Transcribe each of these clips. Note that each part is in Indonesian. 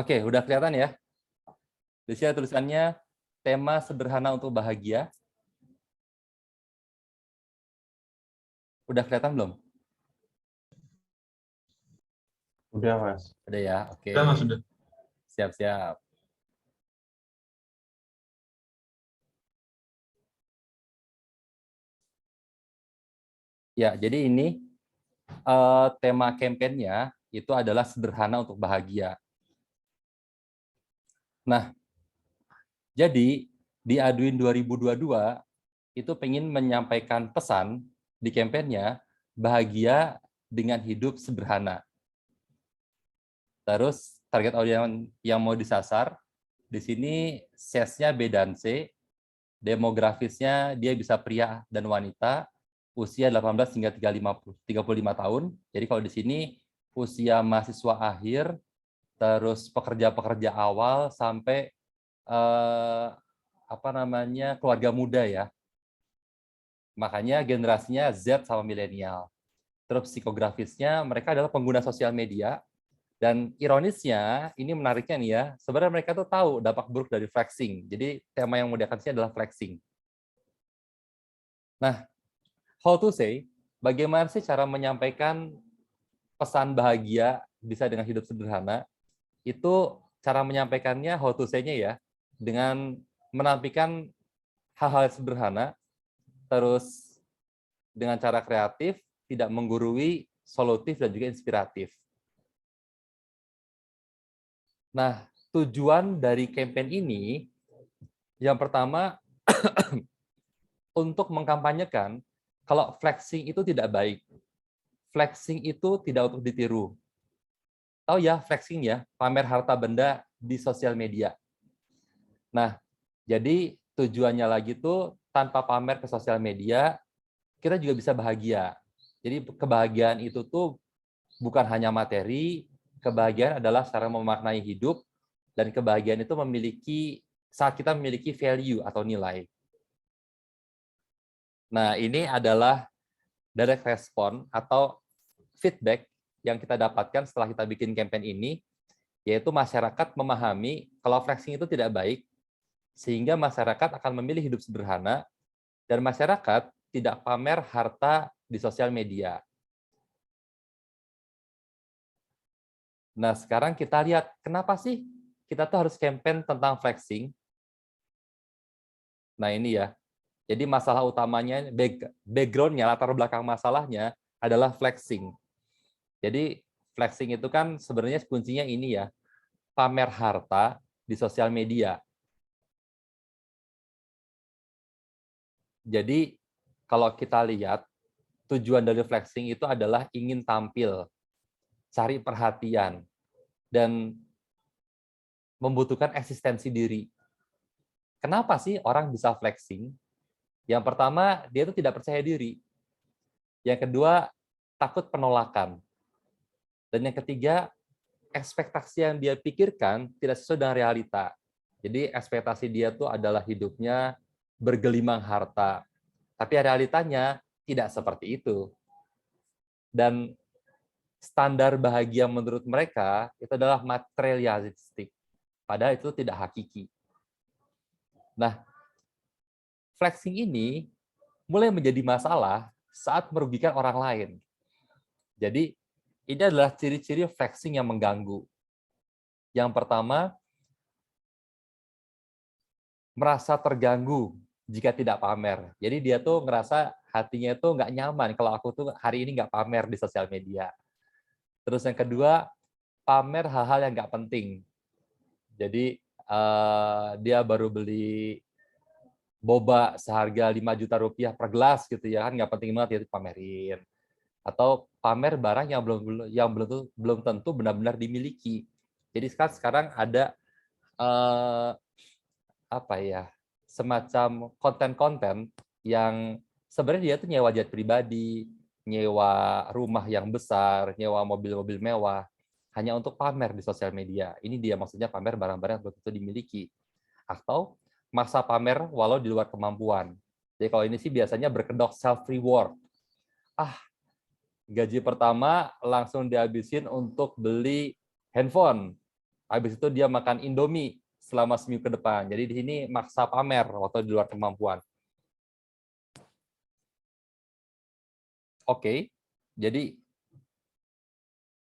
Oke, udah kelihatan ya? Di sini tulisannya tema sederhana untuk bahagia. Udah kelihatan belum? Udah, Mas. Udah ya, oke. Udah, Mas, udah. Siap-siap. Ya, jadi ini tema kampanyenya itu adalah sederhana untuk bahagia. Nah, jadi di Aduin 2022 itu pengen menyampaikan pesan di kampanyenya bahagia dengan hidup sederhana. Terus target audiens yang mau disasar di sini size-nya B dan C, demografisnya dia bisa pria dan wanita, usia 18 hingga 35 tahun. Jadi kalau di sini usia mahasiswa akhir, terus pekerja-pekerja awal sampai keluarga muda ya. Makanya generasinya Z sama milenial. Terus psikografisnya mereka adalah pengguna sosial media. Dan ironisnya, ini menariknya nih ya, sebenarnya mereka tuh tahu dampak buruk dari flexing. Jadi tema yang mau diangkat adalah flexing. Nah, how to say, bagaimana sih cara menyampaikan pesan bahagia bisa dengan hidup sederhana? Itu cara menyampaikannya, how to say-nya ya, dengan menampilkan hal-hal sederhana, terus dengan cara kreatif, tidak menggurui, solutif, dan juga inspiratif. Nah, tujuan dari campaign ini, yang pertama, untuk mengkampanyekan kalau flexing itu tidak baik. Flexing itu tidak untuk ditiru. Tahu ya flexing ya, pamer harta benda di sosial media. Nah, jadi tujuannya lagi tuh tanpa pamer ke sosial media, kita juga bisa bahagia. Jadi kebahagiaan itu tuh bukan hanya materi, kebahagiaan adalah cara memaknai hidup, dan kebahagiaan itu saat kita memiliki value atau nilai. Nah, ini adalah direct respon atau feedback yang kita dapatkan setelah kita bikin campaign ini, yaitu masyarakat memahami kalau flexing itu tidak baik, sehingga masyarakat akan memilih hidup sederhana, dan masyarakat tidak pamer harta di sosial media. Nah, sekarang kita lihat, kenapa sih kita tuh harus campaign tentang flexing? Nah, ini ya. Jadi masalah utamanya, background-nya, latar belakang masalahnya adalah flexing. Jadi flexing itu kan sebenarnya kuncinya ini ya, pamer harta di sosial media. Jadi kalau kita lihat, tujuan dari flexing itu adalah ingin tampil, cari perhatian, dan membutuhkan eksistensi diri. Kenapa sih orang bisa flexing? Yang pertama, dia itu tidak percaya diri. Yang kedua, takut penolakan. Dan yang ketiga, ekspektasi yang dia pikirkan tidak sesuai dengan realita. Jadi ekspektasi dia tuh adalah hidupnya bergelimang harta. Tapi realitanya tidak seperti itu. Dan standar bahagia menurut mereka itu adalah materialistik. Padahal itu tidak hakiki. Nah, flexing ini mulai menjadi masalah saat merugikan orang lain. Jadi, ini adalah ciri-ciri flexing yang mengganggu. Yang pertama, merasa terganggu jika tidak pamer. Jadi dia tuh ngerasa hatinya tuh nggak nyaman kalau aku tuh hari ini nggak pamer di sosial media. Terus yang kedua, pamer hal-hal yang nggak penting. Jadi dia baru beli boba seharga 5 juta rupiah per gelas gitu ya, kan nggak penting banget ya pamerin. Atau pamer barang yang belum tentu benar-benar dimiliki. Jadi sekarang ada apa ya, semacam konten-konten yang sebenarnya dia tuh nyewa jet pribadi, nyewa rumah yang besar, nyewa mobil-mobil mewah, hanya untuk pamer di sosial media. Ini dia maksudnya pamer barang-barang yang belum tentu dimiliki. Atau masa pamer walau di luar kemampuan. Jadi kalau ini sih biasanya berkedok self-reward. Gaji pertama langsung dihabisin untuk beli handphone. Habis itu dia makan Indomie selama seminggu ke depan. Jadi di sini maksa pamer waktu di luar kemampuan. Oke, jadi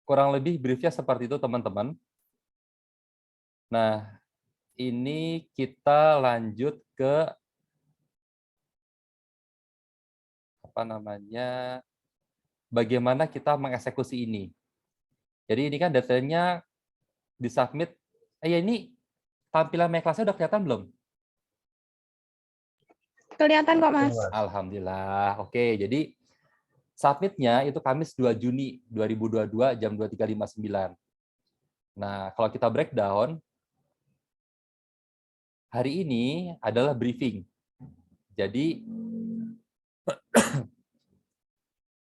kurang lebih briefnya seperti itu teman-teman. Nah, ini kita lanjut ke apa namanya, bagaimana kita mengeksekusi ini. Jadi ini kan datanya disubmit. Ya ini tampilan My Class-nya udah kelihatan belum? Kelihatan kok, Mas. Alhamdulillah. Oke, jadi submit-nya itu Kamis 2 Juni 2022 jam 23.59. Nah, kalau kita breakdown, hari ini adalah briefing. Jadi,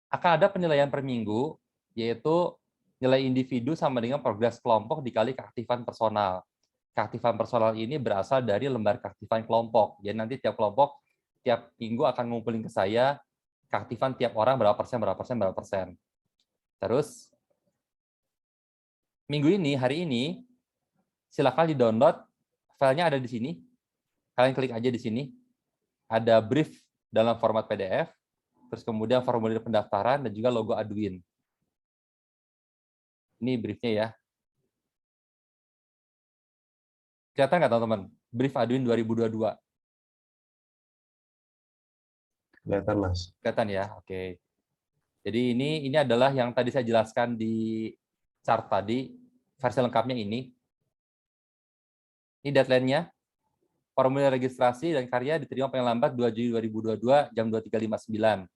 akan ada penilaian per minggu, yaitu nilai individu sama dengan progres kelompok dikali keaktifan personal. Keaktifan personal ini berasal dari lembar keaktifan kelompok. Jadi nanti tiap kelompok, tiap minggu akan ngumpulin ke saya, keaktifan tiap orang berapa persen, berapa persen, berapa persen. Terus, minggu ini, hari ini, silakan di-download, filenya ada di sini. Kalian klik aja di sini. Ada brief dalam format PDF, terus kemudian formulir pendaftaran, dan juga logo Adwin. Ini briefnya ya. Kelihatan nggak teman-teman? Brief Adwin 2022. Kelihatan, Mas. Kelihatan ya, oke. Jadi ini adalah yang tadi saya jelaskan di chart tadi, versi lengkapnya ini. Ini deadline-nya. Formulir registrasi dan karya diterima paling lambat 2 Juli 2022 jam 23.59.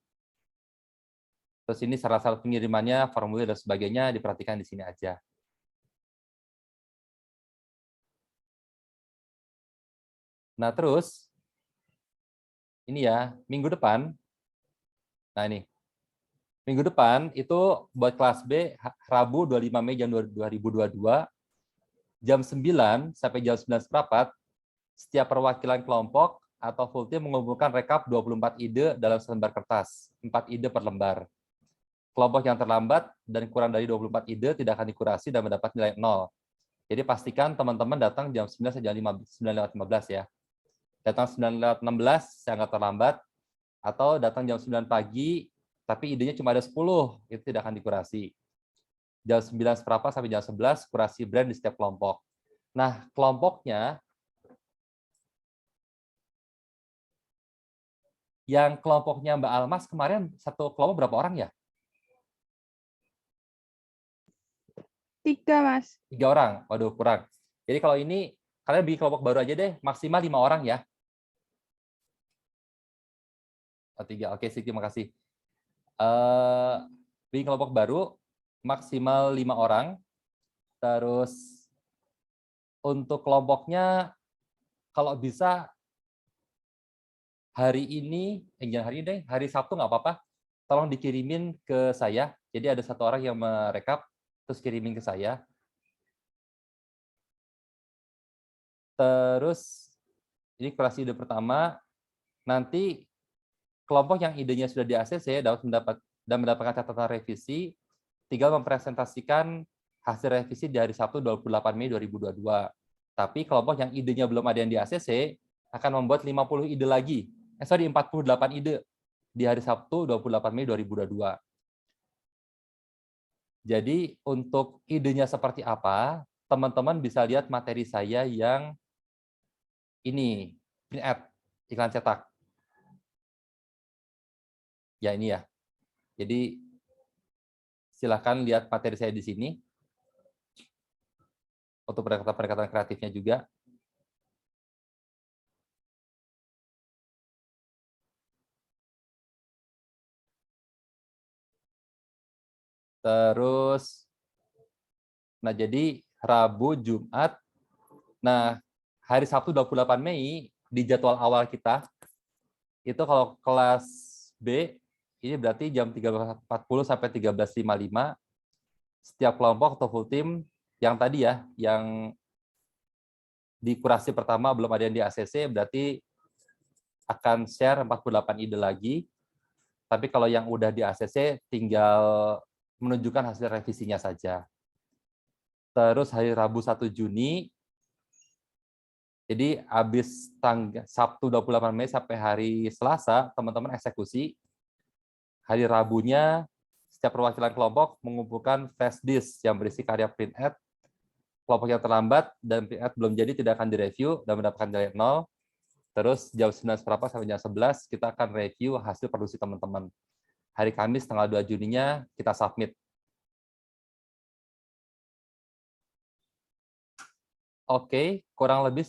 Terus ini syarat-syarat pengirimannya, formulir dan sebagainya diperhatikan di sini aja. Nah, terus ini ya, minggu depan. Nah, ini. Minggu depan itu buat kelas B Rabu 25 Mei jam 2022 jam 9 sampai jam 9:15 setiap perwakilan kelompok atau full team mengumpulkan rekap 24 ide dalam selembar kertas, 4 ide per lembar. Kelompok yang terlambat dan kurang dari 24 ide tidak akan dikurasi dan mendapat nilai 0. Jadi pastikan teman-teman datang jam 9 sampai jam 9:15 ya. Datang 9:16 saya nggak terlambat, atau datang jam 9 pagi tapi idenya cuma ada 10, itu tidak akan dikurasi. Jam 9:15 sampai jam 11 kurasi brand di setiap kelompok. Nah, kelompoknya yang kelompoknya Mbak Almas kemarin satu kelompok berapa orang ya? 3, Mas. 3 orang. Waduh, kurang. Jadi kalau ini kalian bikin kelompok baru aja deh, maksimal 5 orang ya. 3. Oke, sih, terima kasih. Bikin kelompok baru maksimal 5 orang. Terus untuk kelompoknya kalau bisa hari ini, jangan hari ini deh, hari Sabtu nggak apa-apa. Tolong dikirimin ke saya. Jadi ada satu orang yang merekap, terus kirimin ke saya. Terus ini kurasi ide pertama. Nanti kelompok yang idenya sudah di-ACC dan mendapatkan catatan revisi, tinggal mempresentasikan hasil revisi di hari Sabtu 28 Mei 2022. Tapi kelompok yang idenya belum ada yang di-ACC akan membuat 50 ide lagi. 48 ide di hari Sabtu 28 Mei 2022. Jadi untuk idenya seperti apa, teman-teman bisa lihat materi saya yang ini, print ad, iklan cetak. Ya ini ya. Jadi silakan lihat materi saya di sini. Untuk pendekatan kreatifnya juga. Terus, nah jadi Rabu, Jumat, nah hari Sabtu 28 Mei di jadwal awal kita, itu kalau kelas B, ini berarti jam 13.40 sampai 13.55, setiap kelompok atau full team yang tadi ya, yang di kurasi pertama belum ada yang di ACC, berarti akan share 48 ide lagi. Tapi kalau yang udah di ACC, tinggal menunjukkan hasil revisinya saja. Terus hari Rabu 1 Juni. Jadi habis Sabtu 28 Mei sampai hari Selasa, teman-teman eksekusi. Hari Rabunya, setiap perwakilan kelompok mengumpulkan flash disk yang berisi karya print ad. Kelompok yang terlambat dan print ad belum jadi tidak akan direview dan mendapatkan nilai 0. Terus jam 9 seperempat sampai jam 11 kita akan review hasil produksi teman-teman. Hari Kamis tanggal 2 Juninya kita submit. Oke, kurang lebih